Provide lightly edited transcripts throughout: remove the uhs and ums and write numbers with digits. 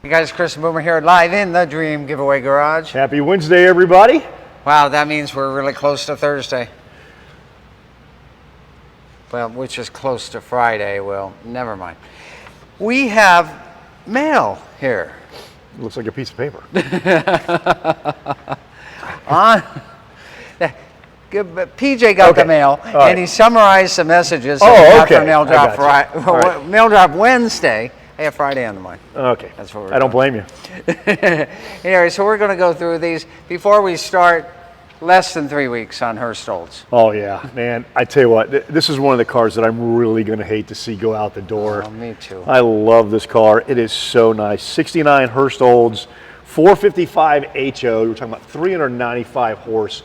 Hey guys, Chris and Boomer here live in the Dream Giveaway Garage. Happy Wednesday, everybody. Wow, that means we're really close to Thursday. Well, which is close to Friday. Well, never mind. We have mail here. It looks like a piece of paper. PJ got the mail, and he summarized the messages after mail drop mail drop Wednesday. I have Friday on the mind. Okay, that's what we're I don't blame you. Anyway, so we're going to go through these before we start. Less than 3 weeks on Hurst Olds. Oh yeah, man! I tell you what, this is one of the cars that I'm really going to hate to see go out the door. Oh, me too. I love this car. It is so nice. 69 Hurst Olds, 455 HO. We're talking about 395 horse,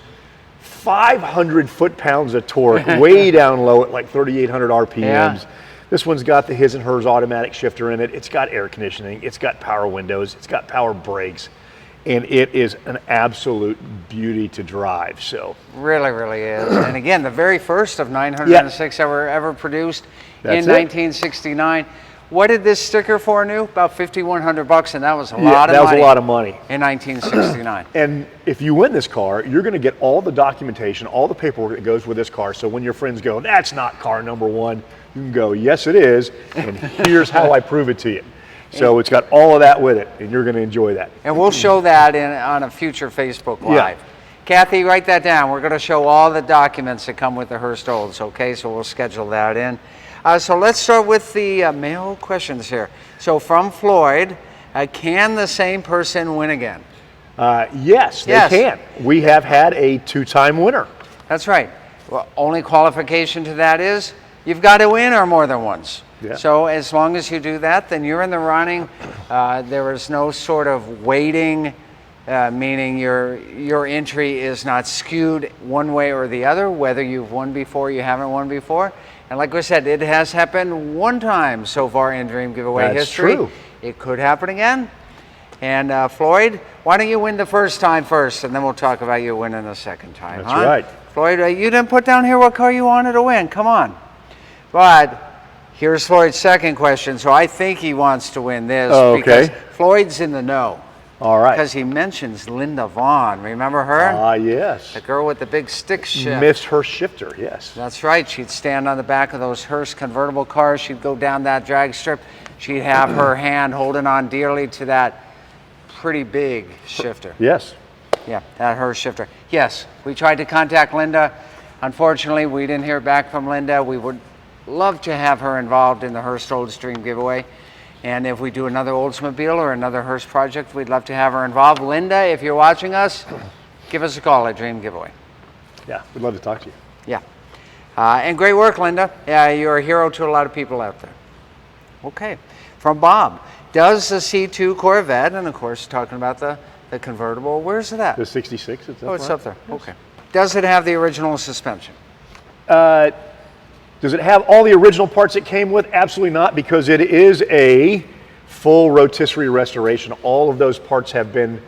500 foot-pounds of torque, way down low at like 3,800 RPMs. Yeah. This one's got the his and hers automatic shifter in it. It's got air conditioning. It's got power windows. It's got power brakes. And it is an absolute beauty to drive. So really, really is. And again, the very first of 906 that were ever produced in 1969. What did this sticker for new? About $5,100, and that was a lot of money. That was a lot of money in 1969. And if you win this car, you're going to get all the documentation, all the paperwork that goes with this car. So when your friends go, "That's not car number one," you can go, "Yes, it is, and here's how I prove it to you." So it's got all of that with it, and you're going to enjoy that. And we'll show that on a future Facebook Live. Yeah. Kathy, write that down. We're going to show all the documents that come with the Hurst Olds, okay? So we'll schedule that in. So let's start with the mail questions here. So from Floyd, can the same person win again? Yes, they can. We have had a two-time winner. That's right. Well, only qualification to that is you've got to win or more than once. Yeah. So as long as you do that, then you're in the running. There is no sort of waiting, meaning your entry is not skewed one way or the other, whether you've won before, you haven't won before. And like I said, it has happened one time so far in Dream Giveaway history. True. It could happen again. And Floyd, why don't you win the first time first, and then we'll talk about you winning the second time. That's right. Floyd, you didn't put down here what car you wanted to win. Come on. But here's Floyd's second question, so I think he wants to win this because Floyd's in the know. All right. Because he mentions Linda Vaughn. Remember her? Yes. The girl with the big stick shift. Miss Hurst shifter, yes. That's right. She'd stand on the back of those Hurst convertible cars. She'd go down that drag strip. She'd have her hand holding on dearly to that pretty big shifter. Yes. Yeah, that Hurst shifter. Yes, we tried to contact Linda. Unfortunately, we didn't hear back from Linda. We would love to have her involved in the Hurst Olds Dream Giveaway. And if we do another Oldsmobile or another Hurst project, we'd love to have her involved. Linda, if you're watching us, give us a call at Dream Giveaway. Yeah, we'd love to talk to you. Yeah. And great work, Linda. Yeah, you're a hero to a lot of people out there. Okay. From Bob, does the C2 Corvette, and of course talking about the convertible, where's it at? The 66. It's up it's up there. Yes. Okay. Does it have the original suspension? Does it have all the original parts it came with? Absolutely not, because it is a full rotisserie restoration. All of those parts have been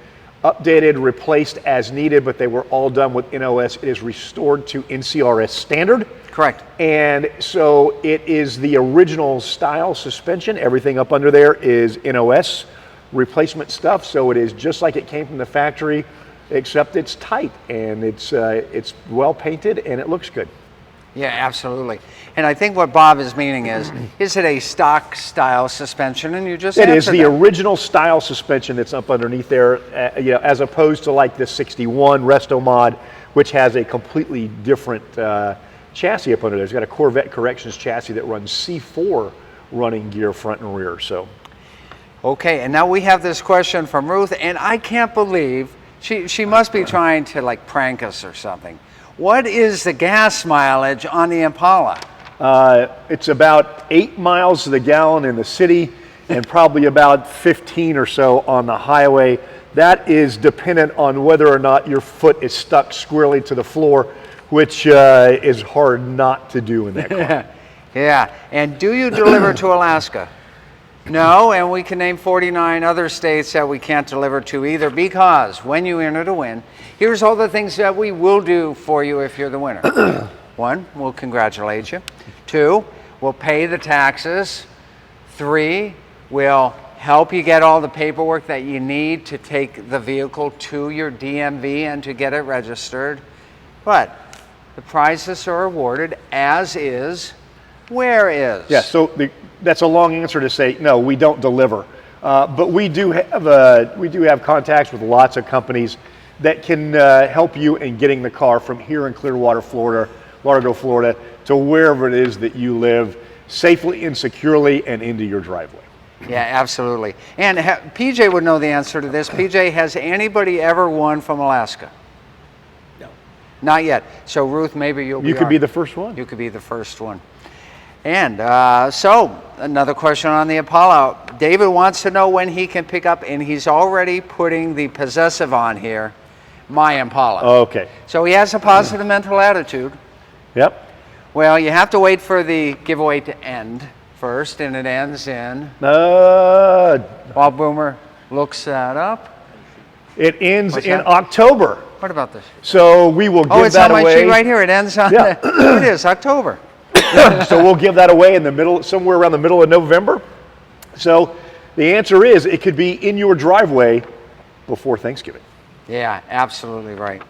updated, replaced as needed, but they were all done with NOS. It is restored to NCRS standard. Correct. And so it is the original style suspension. Everything up under there is NOS replacement stuff, so it is just like it came from the factory, except it's tight and it's well painted and it looks good. Yeah, absolutely. And I think what Bob is meaning is it a stock style suspension? And you just It is the original style suspension that's up underneath there, as opposed to like the 61 Resto Mod, which has a completely different chassis up under there. It's got a Corvette Corrections chassis that runs C4 running gear front and rear. So, okay, and now we have this question from Ruth, and I can't believe she must be trying to like prank us or something. What is the gas mileage on the Impala? It's about 8 miles to the gallon in the city and probably about 15 or so on the highway. That is dependent on whether or not your foot is stuck squarely to the floor, which is hard not to do in that car. Yeah, and do you deliver to Alaska? No, and we can name 49 other states that we can't deliver to either, because when you enter to win, here's all the things that we will do for you if you're the winner. 1, we'll congratulate you. 2, we'll pay the taxes. 3, we'll help you get all the paperwork that you need to take the vehicle to your DMV and to get it registered. But the prizes are awarded, as is, where is. Yeah, so that's a long answer to say, no, we don't deliver. But we do have contacts with lots of companies that can help you in getting the car from here in Clearwater, Florida, Lauderdale, Florida, to wherever it is that you live, safely and securely and into your driveway. Yeah, absolutely. And PJ would know the answer to this. PJ, has anybody ever won from Alaska? No. Not yet. So Ruth, maybe you could be the first one. You could be the first one. And so another question on the Impala. David wants to know when he can pick up, and he's already putting the possessive on here, my Impala. Okay. So he has a positive mental attitude. Yep. Well, you have to wait for the giveaway to end first, and it ends in, while Boomer looks that up. It ends What's in that? October. What about this? So we will give It's that on my away. sheet right here. It ends on, Yeah. there it is, October. So we'll give that away in the middle, somewhere around the middle of November. So the answer is it could be in your driveway before Thanksgiving. Yeah, absolutely right.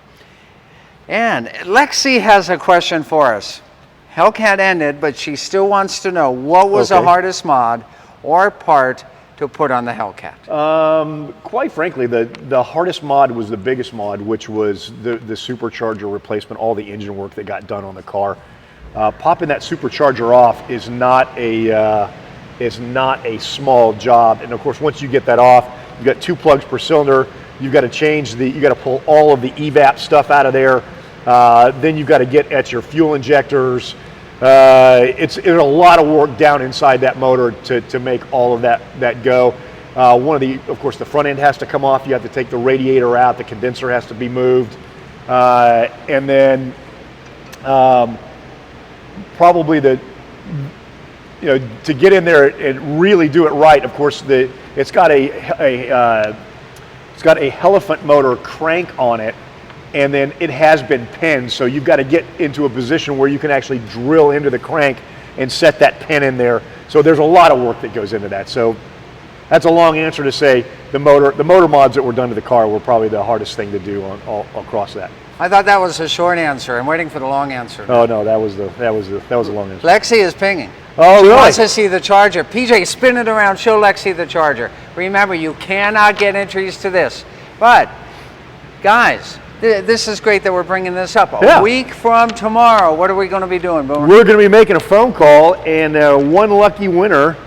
And Lexi has a question for us. Hellcat ended, but she still wants to know what was the Okay. hardest mod or part to put on the Hellcat. Quite frankly, the hardest mod was the biggest mod, which was the supercharger replacement, all the engine work that got done on the car. Popping that supercharger off is not a small job. And of course, once you get that off, you've got 2 plugs per cylinder. You've got to you got to pull all of the evap stuff out of there. Then you've got to get at your fuel injectors. It's a lot of work down inside that motor to make all of that go. Of course, the front end has to come off. You have to take the radiator out. The condenser has to be moved. And then probably to get in there and really do it right, of course, it's got a Elephant motor crank on it, and then it has been pinned, so you've got to get into a position where you can actually drill into the crank and set that pin in there. So there's a lot of work that goes into that. So that's a long answer to say the motor mods that were done to the car were probably the hardest thing to do all across that. I thought that was a short answer. I'm waiting for the long answer. Oh no, that was a long answer. Lexi is pinging. Oh, She really? wants to see the charger. PJ, spin it around. Show Lexi the charger. Remember, you cannot get entries to this. But, guys, this is great that we're bringing this up. Yeah. A week from tomorrow, what are we going to be doing, Boomer? We're going to be making a phone call, and one lucky winner,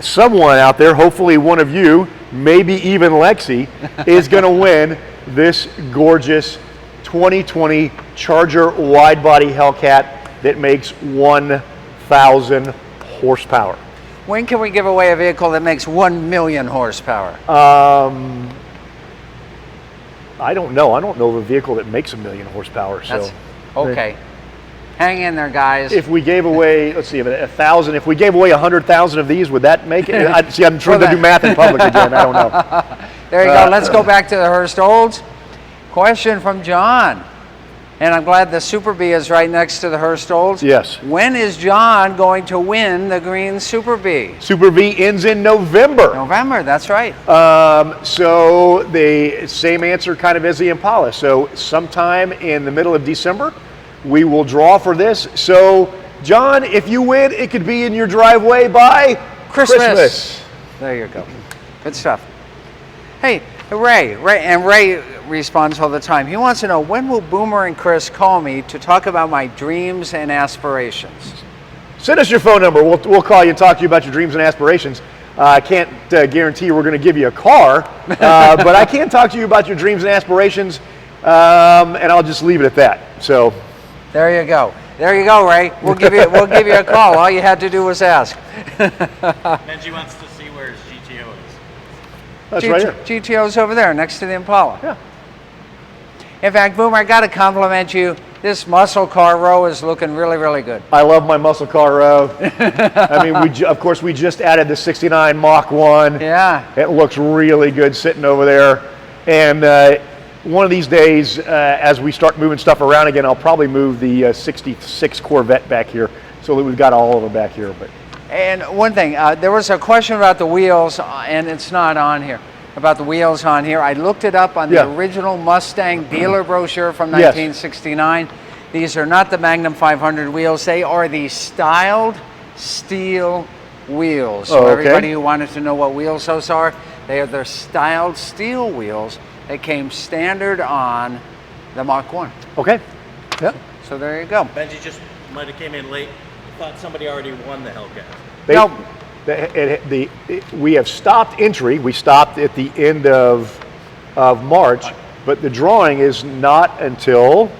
someone out there, hopefully one of you, maybe even Lexi, is going to win this gorgeous 2020 Charger wide body Hellcat that makes 1,000 horsepower. When can we give away a vehicle that makes 1 million horsepower? I don't know. I don't know of a vehicle that makes 1 million horsepower. So okay. Hang in there, guys. if we gave away, let's see, 1,000. If we gave away 100,000 of these, would that make it? I'm trying to do math in public again. I don't know. There you go. Let's go back to the Hurst Olds. Question from John. And I'm glad the Super Bee is right next to the Hurst Olds. Yes. When is John going to win the green Super Bee? Super V ends in November. November, that's right. So the same answer kind of as the Impala. So sometime in the middle of December, we will draw for this. So John, if you win, it could be in your driveway by Christmas. There you go. Good stuff. Hey, Ray responds all the time. He wants to know, when will Boomer and Chris call me to talk about my dreams and aspirations? Send us your phone number. We'll call you and talk to you about your dreams and aspirations. I can't guarantee we're going to give you a car, but I can talk to you about your dreams and aspirations, and I'll just leave it at that. So there you go. There you go, Ray. We'll give you a call. All you had to do was ask. Benji wants to see where his GTO is. that's right here. GTO's over there next to the Impala. Yeah. In fact, Boomer, I got to compliment you. This muscle car row is looking really, really good. I love my muscle car row. I mean, of course, we just added the 69 Mach 1. Yeah. It looks really good sitting over there. And one of these days, as we start moving stuff around again, I'll probably move the 66 Corvette back here so that we've got all of them back here. But And one thing, there was a question about the wheels, and it's not on here, about the wheels on here. I looked it up on the original Mustang dealer brochure from 1969. These are not the Magnum 500 wheels. They are the styled steel wheels. So everybody who wanted to know what wheels those are, they are the styled steel wheels that came standard on the Mach 1. Okay. Yeah. So there you go. Benji just might have came in late. Thought somebody already won the Hellcat. Nope. We have stopped entry. We stopped at the end of March, but the drawing is not until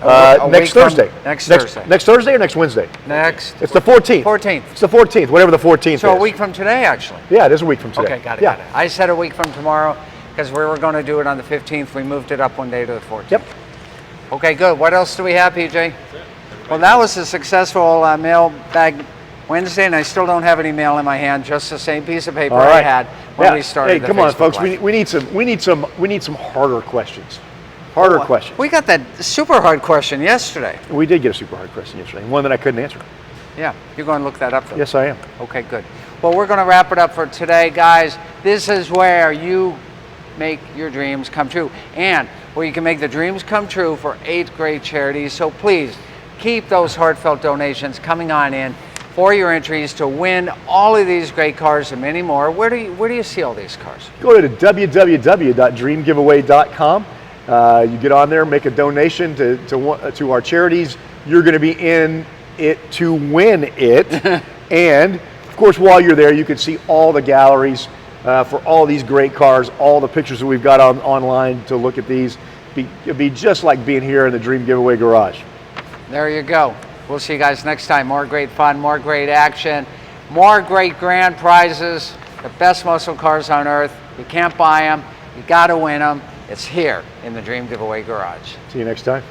next Thursday. Next Thursday. Next Thursday or next Wednesday? It's the 14th. 14th. It's the 14th, whatever the 14th is. So a week from today, actually. Yeah, it is a week from today. Okay, got it. Got it. I said a week from tomorrow because we were going to do it on the 15th. We moved it up one day to the 14th. Yep. Okay, good. What else do we have, PJ? Well, that was a successful mailbag Wednesday, and I still don't have any mail in my hand. Just the same piece of paper I had when we started. Hey, come on, folks. We need some harder questions. Harder questions. We got that super hard question yesterday. We did get a super hard question yesterday, one that I couldn't answer. Yeah, you're going to look that up, though. Yes, I am. Okay, good. Well, we're going to wrap it up for today, guys. This is where you make your dreams come true, and where you can make the dreams come true for 8 great charities. So please keep those heartfelt donations coming on in for your entries to win all of these great cars and many more. Where do you see all these cars? Go to www.dreamgiveaway.com. You get on there, make a donation to our charities. You're going to be in it to win it. And of course, while you're there, you can see all the galleries for all these great cars, all the pictures that we've got online to look at these. It'll be just like being here in the Dream Giveaway Garage. There you go. We'll see you guys next time. More great fun, more great action, more great grand prizes, the best muscle cars on earth. You can't buy them. You got to win them. It's here in the Dream Giveaway Garage. See you next time.